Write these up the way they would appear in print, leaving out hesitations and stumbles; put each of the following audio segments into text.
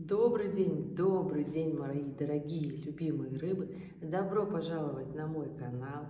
Добрый день, мои дорогие, любимые рыбы! Добро пожаловать на мой канал!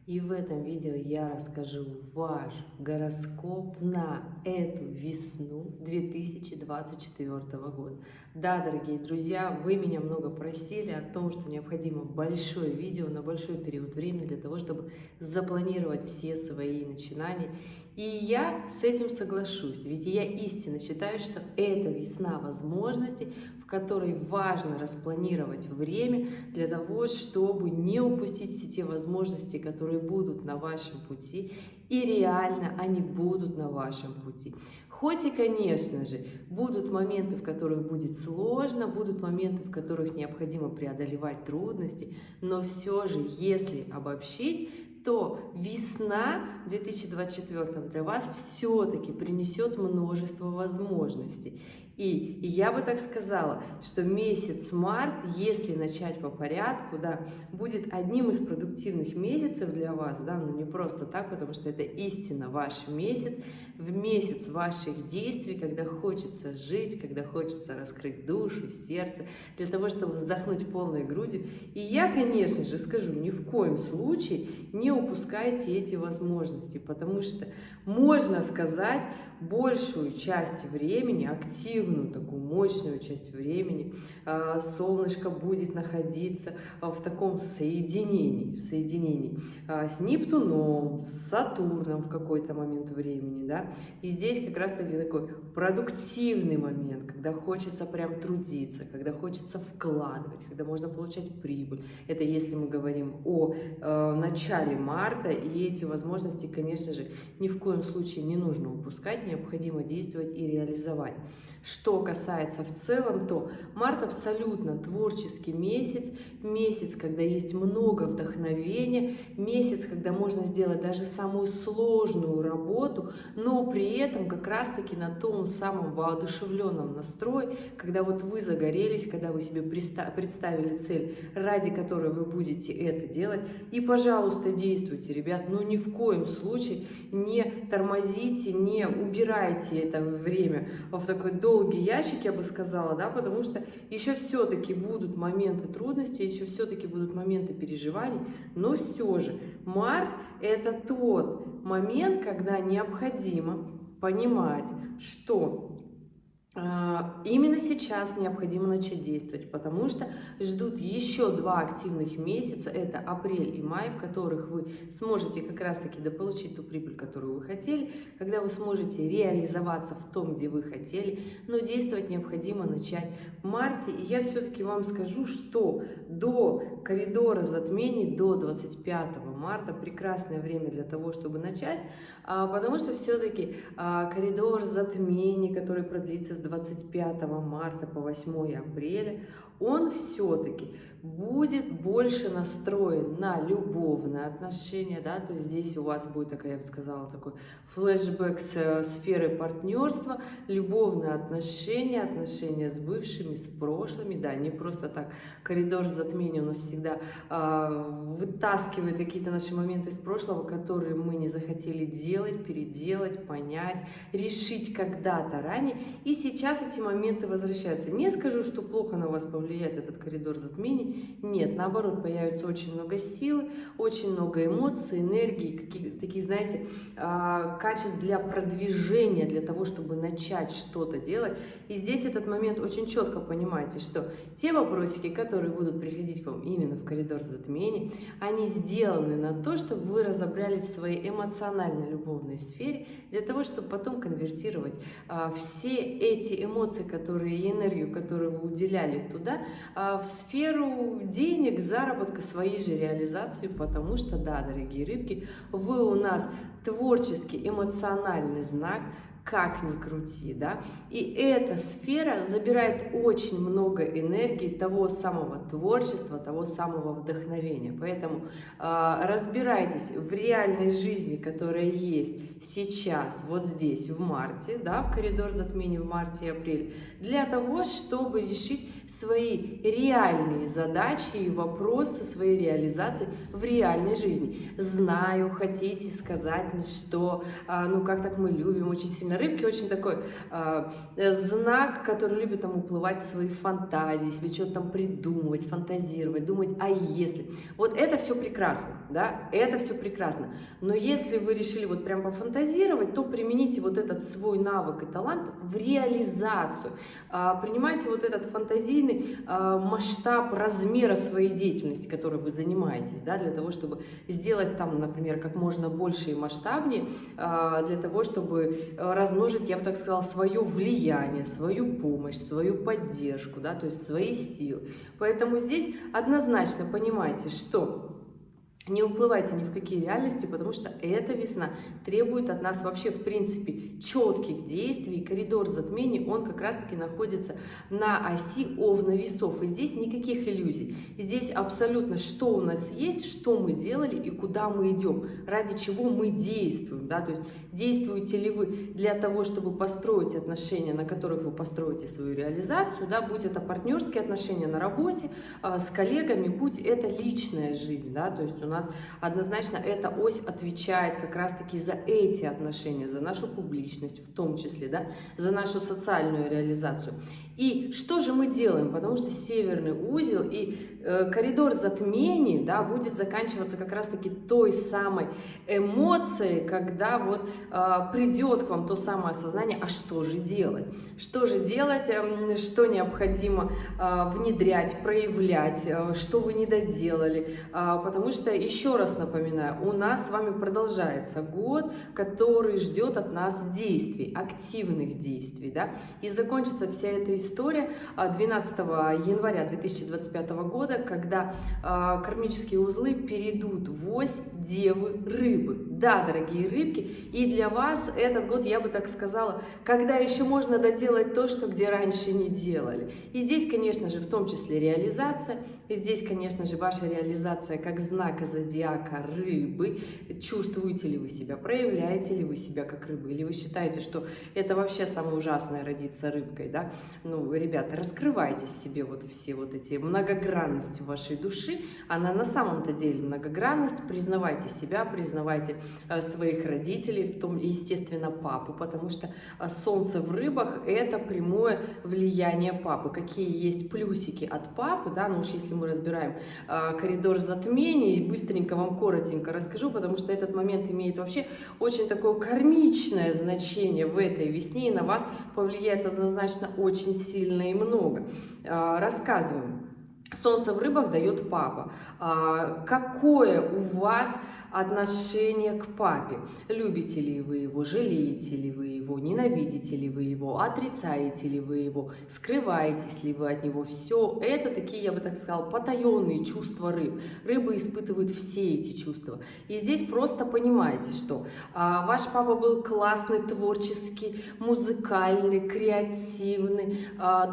И в этом видео я расскажу ваш гороскоп на эту весну 2024 года. Да, дорогие друзья, вы меня много просили о том, что необходимо большое видео на большой период времени для того, чтобы запланировать все свои начинания. И я с этим соглашусь, ведь я истинно считаю, что это весна возможностей, в которой важно распланировать время для того, чтобы не упустить все те возможности, которые будут на вашем пути, и реально они будут на вашем пути. Хоть и, конечно же, будут моменты, в которых будет сложно, будут моменты, в которых необходимо преодолевать трудности, но все же, если обобщить, то весна 2024 для вас все-таки принесет множество возможностей. И я бы так сказала, что месяц март, если начать по порядку, да, будет одним из продуктивных месяцев для вас, да, но не просто так, потому что это истинно ваш месяц, в месяц ваших действий, когда хочется жить, когда хочется раскрыть душу, сердце, для того, чтобы вздохнуть полной грудью. И я, конечно же, скажу, ни в коем случае не упускайте эти возможности, потому что можно сказать, большую часть времени, активную такую мощную часть времени, солнышко будет находиться в таком соединении с Нептуном, с Сатурном в какой-то момент времени, да, и здесь как раз таки такой продуктивный момент, когда хочется прям трудиться, когда хочется вкладывать, когда можно получать прибыль. Это если мы говорим о начале марта, и эти возможности, конечно же, ни в коем случае не нужно упускать, необходимо действовать и реализовать. Что касается в целом, то март абсолютно творческий месяц, месяц, когда есть много вдохновения, месяц, когда можно сделать даже самую сложную работу, но при этом как раз-таки на том самом воодушевленном настрое, когда вот вы загорелись, когда вы себе представили цель, ради которой вы будете это делать, и, пожалуйста, действуйте, ребят, ну ни в коем случае не тормозите, не убирайте это время в такой долгий ящик, я бы сказала, да, потому что еще все-таки будут моменты трудностей, еще все-таки будут моменты переживаний, но все же март – это тот момент, когда необходимо понимать, что именно сейчас необходимо начать действовать, потому что ждут еще 2 активных месяца, это апрель и май, в которых вы сможете как раз-таки дополучить ту прибыль, которую вы хотели, когда вы сможете реализоваться в том, где вы хотели, но действовать необходимо начать в марте. И я все-таки вам скажу, что до коридора затмений, до 25 марта прекрасное время для того, чтобы начать, потому что все-таки коридор затмений, который продлится с 25 марта по 8 апреля, он все-таки будет больше настроен на любовные отношения, да, то есть здесь у вас будет такая, я бы сказала, такой флешбэк с сферы партнерства, любовные отношения, отношения с бывшими, с прошлыми, да, не просто так. Коридор затмения у нас всегда вытаскивает какие-то наши моменты из прошлого, которые мы не захотели делать, переделать, понять, решить когда-то ранее, и сейчас эти моменты возвращаются. Не скажу, что плохо на вас повлияет этот коридор затмений, нет, наоборот, появится очень много силы, очень много эмоций, энергии, таких, знаете, качеств для продвижения, для того, чтобы начать что-то делать. И здесь этот момент очень четко понимаете, что те вопросики, которые будут приходить к вам именно в коридор затмений, они сделаны на то, чтобы вы разобрались в своей эмоционально-любовной сфере, для того, чтобы потом конвертировать все эти эмоции, которые и энергию, которую вы уделяли туда, в сферу денег, заработка, своей же реализации, потому что, да, дорогие рыбки, вы у нас творческий, эмоциональный знак, как ни крути, да, и эта сфера забирает очень много энергии того самого творчества, того самого вдохновения, поэтому разбирайтесь в реальной жизни, которая есть сейчас, вот здесь, в марте, да, в коридор затмений в марте и апреле, для того, чтобы решить свои реальные задачи и вопросы своей реализации в реальной жизни. Знаю, хотите сказать, что, ну как так мы любим очень сильно Рыбки очень такой знак, который любит там уплывать в свои фантазии, себе что-то там придумывать, фантазировать, думать, а если. Вот это все прекрасно, да, это все прекрасно. Но если вы решили вот прям пофантазировать, то примените вот этот свой навык и талант в реализацию. Принимайте вот этот фантазийный масштаб размера своей деятельности, которой вы занимаетесь, да, для того, чтобы сделать там, например, как можно больше и масштабнее, для того, чтобы размножить, я бы так сказала, свое влияние, свою помощь, свою поддержку, да, то есть свои силы. Поэтому здесь однозначно понимайте, что не уплывайте ни в какие реальности, потому что эта весна требует от нас вообще, в принципе, четких действий. Коридор затмений, он как раз-таки находится на оси Овна весов. И здесь никаких иллюзий. Здесь абсолютно, что у нас есть, что мы делали и куда мы идем, ради чего мы действуем. Да? То есть действуете ли вы для того, чтобы построить отношения, на которых вы построите свою реализацию, да? Будь это партнерские отношения на работе, с коллегами, будь это личная жизнь. Да? То есть у нас однозначно эта ось отвечает как раз-таки за эти отношения, за нашу публичность в том числе, да, за нашу социальную реализацию. И что же мы делаем? Потому что северный узел и коридор затмений, да, будет заканчиваться как раз-таки той самой эмоцией, когда вот придет к вам то самое осознание, а что же делать? Что же делать, что необходимо внедрять, проявлять, что вы не доделали, потому что, еще раз напоминаю, у нас с вами продолжается год, который ждет от нас действий, активных действий, да, и закончится вся эта история 12 января 2025 года, когда кармические узлы перейдут в ось Девы Рыбы. Да, дорогие рыбки, и для вас этот год, я бы так сказала, когда еще можно доделать то, что где раньше не делали. И здесь, конечно же, в том числе реализация, и здесь, конечно же, ваша реализация как знака зодиака Рыбы. Чувствуете ли вы себя, проявляете ли вы себя как рыбы, или вы считаете, что это вообще самое ужасное родиться рыбкой, да? Ну, ребята, раскрывайтесь в себе вот все вот эти многогранности вашей души, она на самом-то деле многогранность, признавайте себя, признавайте своих родителей, в том, естественно, папу, потому что солнце в рыбах – это прямое влияние папы. Какие есть плюсики от папы, да, ну уж если мы разбираем коридор затмений, быстренько вам коротенько расскажу, потому что этот момент имеет вообще очень такое кармичное значение в этой весне, и на вас повлияет однозначно очень сильно и много. Рассказываем. Солнце в рыбах дает папа. Какое у вас отношение к папе? Любите ли вы его, жалеете ли вы его, ненавидите ли вы его, отрицаете ли вы его, скрываетесь ли вы от него? Все это такие, я бы так сказала, потаенные чувства рыб. Рыбы испытывают все эти чувства. И здесь просто понимаете, что ваш папа был классный, творческий, музыкальный, креативный,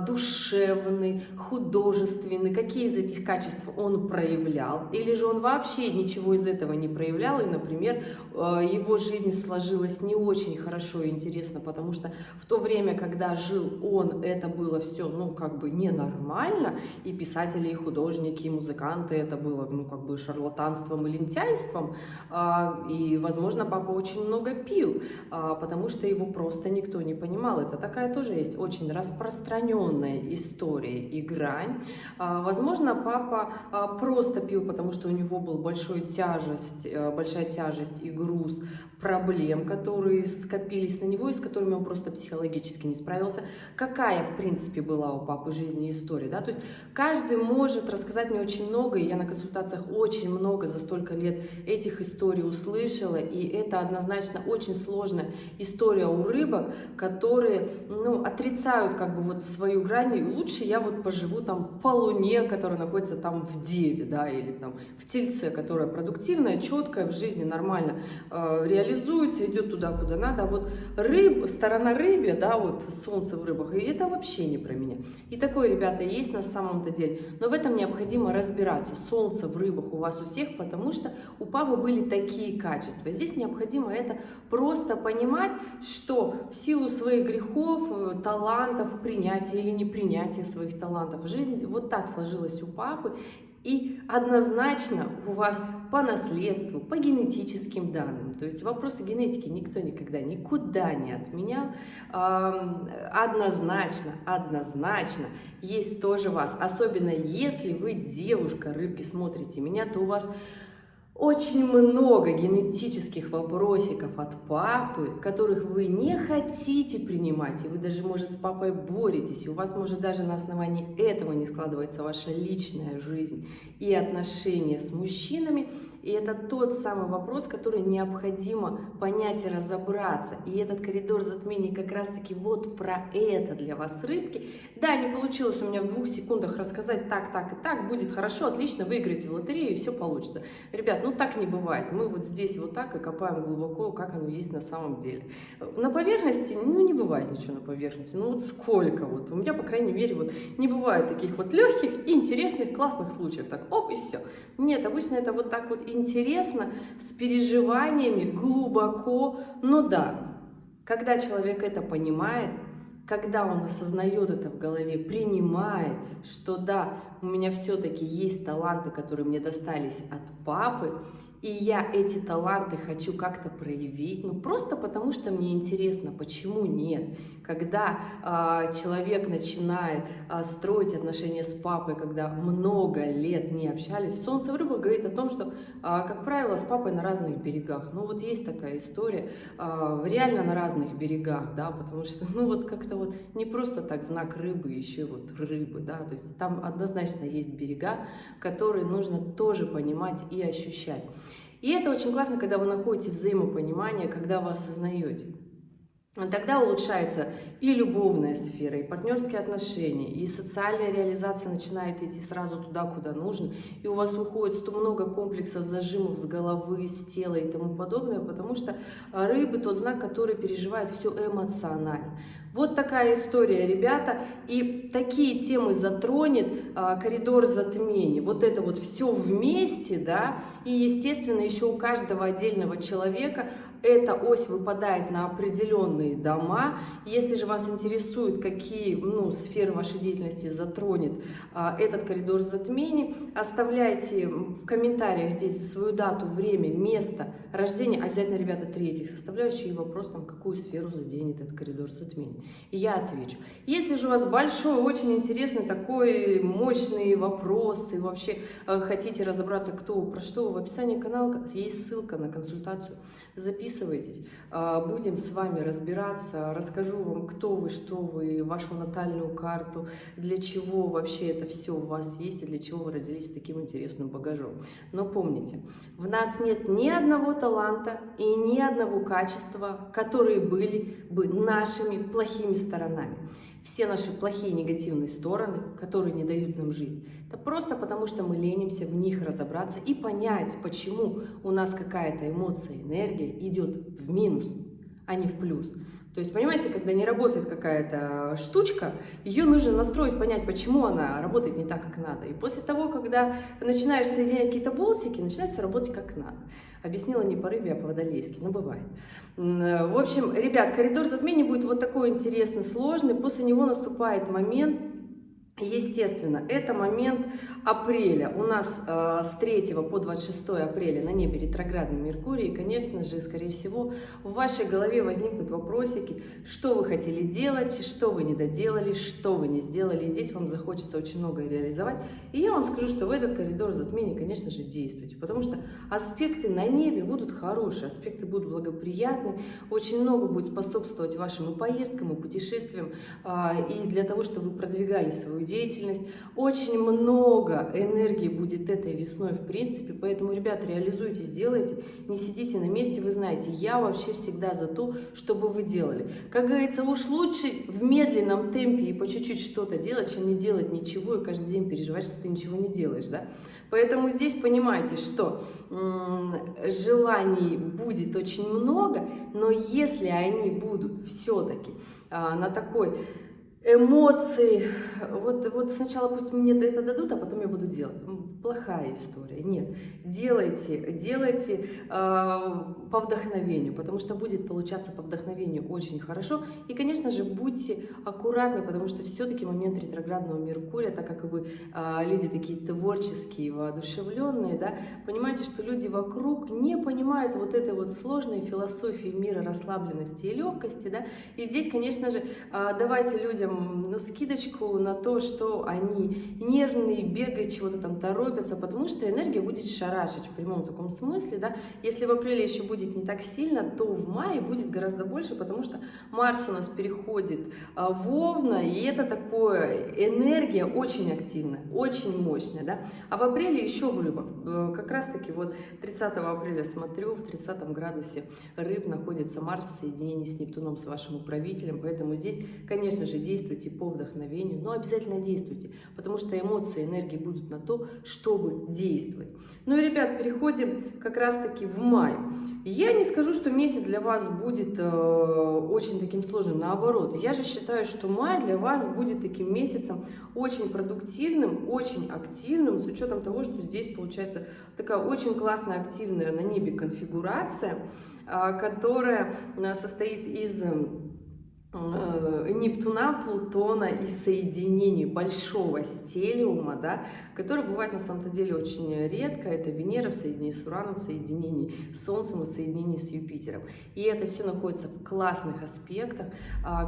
душевный, художественный. Какие из этих качеств он проявлял? Или же он вообще ничего из этого не проявлял, и, например, его жизнь сложилась не очень хорошо и интересно, потому что в то время, когда жил он, это было все, ну, как бы ненормально, и писатели, и художники, и музыканты, это было, ну, как бы шарлатанством и лентяйством, и, возможно, папа очень много пил, потому что его просто никто не понимал. Это такая тоже есть очень распространенная история и грань. Возможно, папа просто пил, потому что у него был большая тяжесть и груз проблем, которые скопились на него и с которыми он просто психологически не справился. Какая, в принципе, была у папы жизни история, да? То есть каждый может рассказать мне очень много, и я на консультациях очень много за столько лет этих историй услышала, и это однозначно очень сложная история у рыбок, которые, ну, отрицают как бы вот свою грань, и лучше я вот поживу там по луне, которая находится там в Деве, да, или там в Тельце, которая продуктивная, четкая, в жизни нормально реализуется, идет туда, куда надо. А вот сторона рыбья, да, вот солнце в рыбах, и это вообще не про меня. И такое, ребята, есть на самом-то деле. Но в этом необходимо разбираться. Солнце в рыбах у вас у всех, потому что у папы были такие качества. Здесь необходимо это просто понимать, что в силу своих грехов, талантов, принятия или непринятия своих талантов, жизнь вот так сложилась у папы. И однозначно у вас по наследству, по генетическим данным, то есть вопросы генетики никто никогда никуда не отменял, однозначно есть тоже вас. Особенно если вы девушка, рыбки, смотрите меня, то у вас очень много генетических вопросиков от папы, которых вы не хотите принимать, и вы даже, может, с папой боретесь, и у вас, может, даже на основании этого не складывается ваша личная жизнь и отношения с мужчинами. И это тот самый вопрос, который необходимо понять и разобраться. И этот коридор затмений как раз-таки вот про это для вас, рыбки. Да, не получилось у меня в 2 секундах рассказать так, так и так, будет хорошо, отлично, выиграете в лотерею и все получится. Ребят, ну так не бывает. Мы вот здесь вот так и копаем глубоко, как оно есть на самом деле. На поверхности, ну не бывает ничего на поверхности. Ну вот сколько вот. У меня, по крайней мере, вот не бывает таких вот легких, интересных, классных случаев. Так, оп, и все. Нет, обычно это вот так вот интересно, с переживаниями, глубоко. Но да, когда человек это понимает, когда он осознает это в голове, принимает, что да, у меня все-таки есть таланты, которые мне достались от папы, и я эти таланты хочу как-то проявить, ну просто потому что мне интересно, почему нет. Когда человек начинает строить отношения с папой, когда много лет не общались, Солнце в рыбах говорит о том, что, как правило, с папой на разных берегах. Ну вот есть такая история, реально на разных берегах, да, потому что, ну вот как-то вот не просто так знак рыбы, еще вот рыбы, да, то есть там однозначно есть берега, которые нужно тоже понимать и ощущать. И это очень классно, когда вы находите взаимопонимание, когда вы осознаете. Тогда улучшается и любовная сфера, и партнерские отношения, и социальная реализация начинает идти сразу туда, куда нужно, и у вас уходит много комплексов, зажимов с головы, с тела и тому подобное, потому что рыбы тот знак, который переживает все эмоционально. Вот такая история, ребята, и такие темы затронет коридор затмений. Вот это вот все вместе, да, и естественно еще у каждого отдельного человека эта ось выпадает на определенные дома. Если же вас интересует, какие сферы вашей деятельности затронет этот коридор затмений, оставляйте в комментариях здесь свою дату, время, место рождения. Обязательно, ребята, третьих составляющих и вопрос, какую сферу заденет этот коридор затмений. И я отвечу. Если же у вас большой, очень интересный такой мощный вопрос, и вообще хотите разобраться, кто про что, в описании канала есть ссылка на консультацию. Записывайтесь, будем с вами разбираться, расскажу вам, кто вы, что вы, вашу натальную карту, для чего вообще это все у вас есть и для чего вы родились с таким интересным багажом. Но помните, в нас нет ни одного таланта и ни одного качества, которые были бы нашими плохими сторонами. Все наши плохие негативные стороны, которые не дают нам жить, это просто потому, что мы ленимся в них разобраться и понять, почему у нас какая-то эмоция, энергия идет в минус, а не в плюс. То есть, понимаете, когда не работает какая-то штучка, ее нужно настроить, понять, почему она работает не так, как надо. И после того, когда начинаешь соединять какие-то болтики, начинает все работать как надо. Объяснила не по рыбе, а по-водолейски, но бывает. В общем, ребят, коридор затмений будет вот такой интересный, сложный. После него наступает момент, естественно, это момент апреля. У нас с 3 по 26 апреля на небе ретроградный Меркурий. И, конечно же, скорее всего, в вашей голове возникнут вопросики, что вы хотели делать, что вы не доделали, что вы не сделали. И здесь вам захочется очень многое реализовать. И я вам скажу, что в этот коридор затмений, конечно же, действуйте. Потому что аспекты на небе будут хорошие, аспекты будут благоприятны. Очень много будет способствовать вашим и поездкам, и путешествиям. И для того, чтобы вы продвигали свою деятельность. Очень много энергии будет этой весной в принципе, поэтому, ребята, реализуйте, сделайте, не сидите на месте, вы знаете, я вообще всегда за то, чтобы вы делали. Как говорится, уж лучше в медленном темпе и по чуть-чуть что-то делать, чем не делать ничего и каждый день переживать, что ты ничего не делаешь, да? Поэтому здесь понимаете, что желаний будет очень много, но если они будут все-таки на такой эмоций, вот сначала пусть мне это дадут, а потом я буду делать. Плохая история. Нет, делайте по вдохновению, потому что будет получаться по вдохновению очень хорошо. И, конечно же, будьте аккуратны, потому что все-таки момент ретроградного Меркурия, так как вы люди такие творческие, воодушевленные, да, понимаете, что люди вокруг не понимают вот этой вот сложной философии мира расслабленности и легкости, да. И здесь, конечно же, давайте людям скидочку на то, что они нервные, бегают, чего-то там торопятся, потому что энергия будет шарашить в прямом таком смысле, да. Если в апреле еще будет не так сильно, то в мае будет гораздо больше, потому что Марс у нас переходит в Овна, и это такое энергия очень активная, очень мощная, да. А в апреле еще в Рыбах, как раз таки вот 30 апреля смотрю, в 30 градусе Рыб находится Марс в соединении с Нептуном, с вашим управителем, поэтому здесь, конечно же, действуйте по вдохновению, но обязательно действуйте, потому что эмоции, энергии будут на то, чтобы действовать. Ну и, ребят, переходим как раз-таки в май. Я не скажу, что месяц для вас будет очень таким сложным, наоборот. Я же считаю, что май для вас будет таким месяцем очень продуктивным, очень активным, с учетом того, что здесь получается такая очень классная, активная на небе конфигурация, которая состоит из Нептуна, Плутона и соединений большого стелиума, да, который бывает на самом-то деле очень редко. Это Венера в соединении с Ураном, в соединении с Солнцем и в соединении с Юпитером. И это все находится в классных аспектах,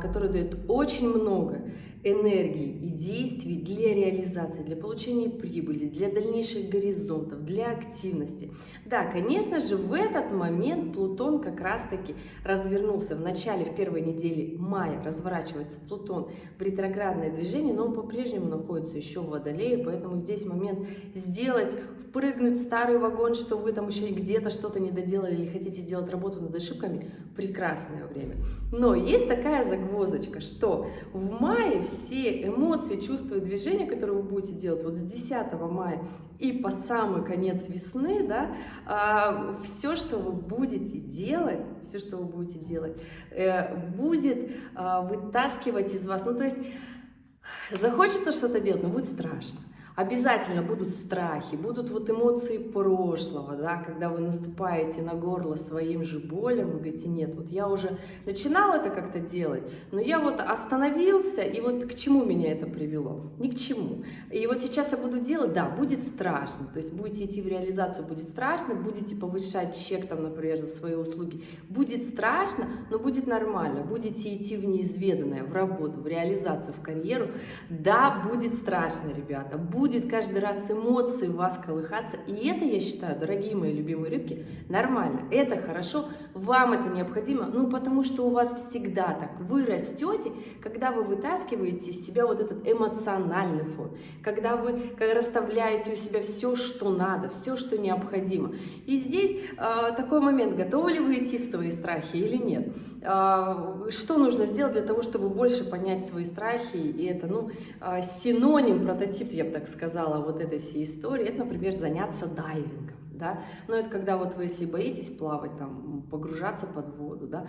которые дают очень много энергии и действий для реализации, для получения прибыли, для дальнейших горизонтов, для активности. Да, конечно же, в этот момент Плутон как раз-таки развернулся в начале, в первой неделе мая разворачивается Плутон в ретроградное движение, но он по-прежнему находится еще в Водолее, поэтому здесь момент сделать, впрыгнуть в старый вагон, что вы там еще где-то что-то не доделали или хотите сделать работу над ошибками, прекрасное время. Но есть такая загвоздочка, что в мае все эмоции, чувства и движения, которые вы будете делать вот с 10 мая и по самый конец весны, да, все, что вы будете делать, будет вытаскивать из вас, ну то есть захочется что-то делать, но будет страшно. Обязательно будут страхи, будут вот эмоции прошлого, да, когда вы наступаете на горло своим же болям, вы говорите, нет, вот я уже начинал это как-то делать, но я вот остановился, и вот к чему меня это привело? Ни к чему. И вот сейчас я буду делать, да, будет страшно, то есть будете идти в реализацию, будет страшно, будете повышать чек, там, например, за свои услуги, будет страшно, но будет нормально, будете идти в неизведанное, в работу, в реализацию, в карьеру, да, будет страшно, ребята, будет каждый раз эмоции в вас колыхаться, и это, я считаю, дорогие мои любимые рыбки, нормально, это хорошо, вам это необходимо, ну, потому что у вас всегда так, вы растете, когда вы вытаскиваете из себя вот этот эмоциональный фон, когда вы расставляете у себя все, что надо, все, что необходимо. И здесь такой момент, готовы ли вы идти в свои страхи или нет? Что нужно сделать для того, чтобы больше понять свои страхи? И это, ну, синоним, прототип, я бы так сказала, вот этой всей истории, это, например, заняться дайвингом. Да? Но это когда вот вы, если боитесь плавать, там, погружаться под воду, да?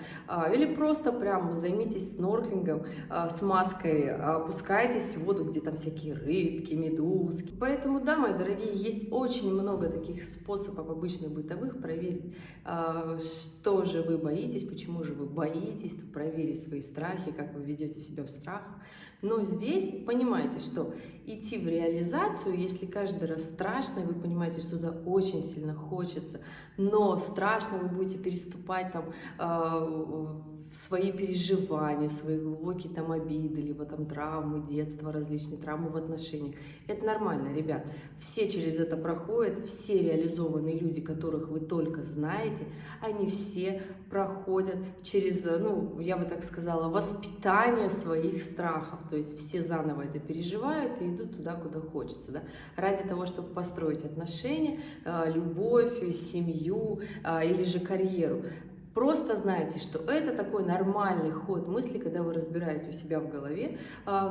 Или просто прям займитесь снорклингом с маской, опускайтесь в воду, где там всякие рыбки, медузки. Поэтому, да, мои дорогие, есть очень много таких способов обычных бытовых проверить, что же вы боитесь, почему же вы боитесь, проверить свои страхи, как вы ведете себя в страхах. Но здесь понимаете, что идти в реализацию, если каждый раз страшно, вы понимаете, что туда очень сильно хочется, но страшно, вы будете переступать там в свои переживания, свои глубокие там обиды, либо там травмы детства, различные травмы в отношениях. Это нормально, ребят. Все через это проходят, все реализованные люди, которых вы только знаете, они все проходят через, ну, я бы так сказала, воспитание своих страхов. То есть все заново это переживают и идут туда, куда хочется, да? Ради того, чтобы построить отношения, любовь, семью или же карьеру. Просто знайте, что это такой нормальный ход мысли, когда вы разбираете у себя в голове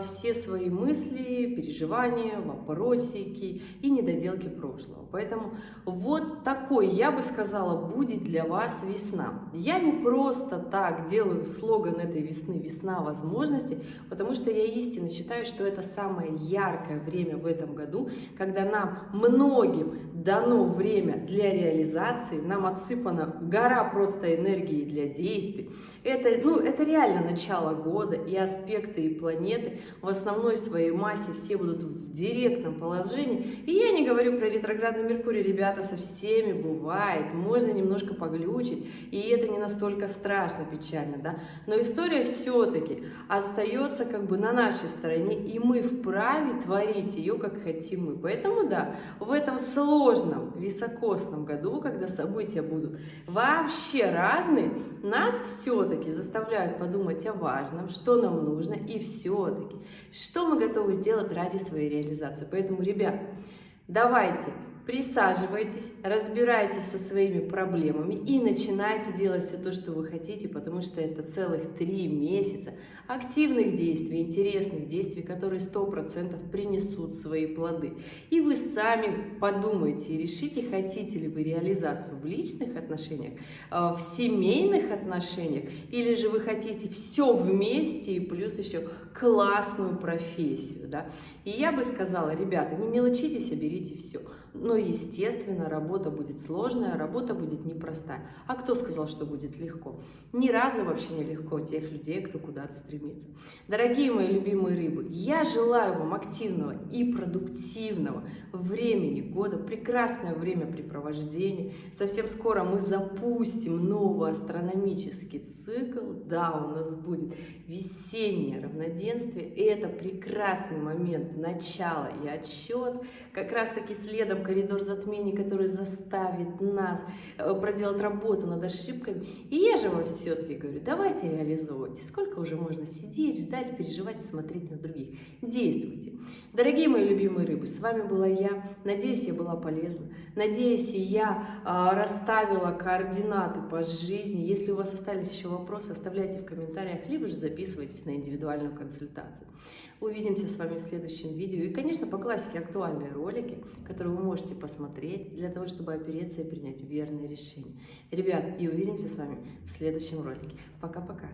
все свои мысли, переживания, вопросики и недоделки прошлого. Поэтому вот такой, я бы сказала, будет для вас весна. Я не просто так делаю слоган этой весны «Весна возможностей», потому что я истинно считаю, что это самое яркое время в этом году, когда нам многим дано время для реализации, нам отсыпана гора просто энергии для действий. Это реально начало года, и аспекты, и планеты в основной своей массе все будут в директном положении. И я не говорю про ретроградный Меркурий, ребята, со всеми бывает, можно немножко поглючить, и это не настолько страшно, печально, да. Но история все-таки остается как бы на нашей стороне, и мы вправе творить ее, как хотим мы. Поэтому, да, в этом сложном, високосном году, когда события будут вообще разные, нас все-таки заставляют подумать о важном, что нам нужно, и все-таки, что мы готовы сделать ради своей реализации. Поэтому, ребят, давайте присаживайтесь, разбирайтесь со своими проблемами и начинайте делать все то, что вы хотите, потому что это целых 3 месяца активных действий, интересных действий, которые 100% принесут свои плоды. И вы сами подумайте и решите, хотите ли вы реализацию в личных отношениях, в семейных отношениях, или же вы хотите все вместе и плюс еще классную профессию. Да? И я бы сказала, ребята, не мелочитесь, а берите все. Но, естественно, работа будет сложная, работа будет непростая. А кто сказал, что будет легко? Ни разу вообще не легко тех людей, кто куда-то стремится. Дорогие мои любимые рыбы, я желаю вам активного и продуктивного времени года, прекрасное времяпрепровождение. Совсем скоро мы запустим новый астрономический цикл. Да, у нас будет весеннее равноденствие. И это прекрасный момент начала и отсчет. Как раз таки следом коридор затмений, который заставит нас проделать работу над ошибками. И я же вам все-таки говорю, давайте реализовывайте. Сколько уже можно сидеть, ждать, переживать, смотреть на других. Действуйте. Дорогие мои любимые рыбы, с вами была я. Надеюсь, я была полезна. Надеюсь, я расставила координаты по жизни. Если у вас остались еще вопросы, оставляйте в комментариях, либо же записывайтесь на индивидуальную консультацию. Увидимся с вами в следующем видео. И, конечно, по классике актуальные ролики, которые вы можете посмотреть для того, чтобы опереться и принять верное решение. Ребят, и увидимся с вами в следующем ролике. Пока-пока.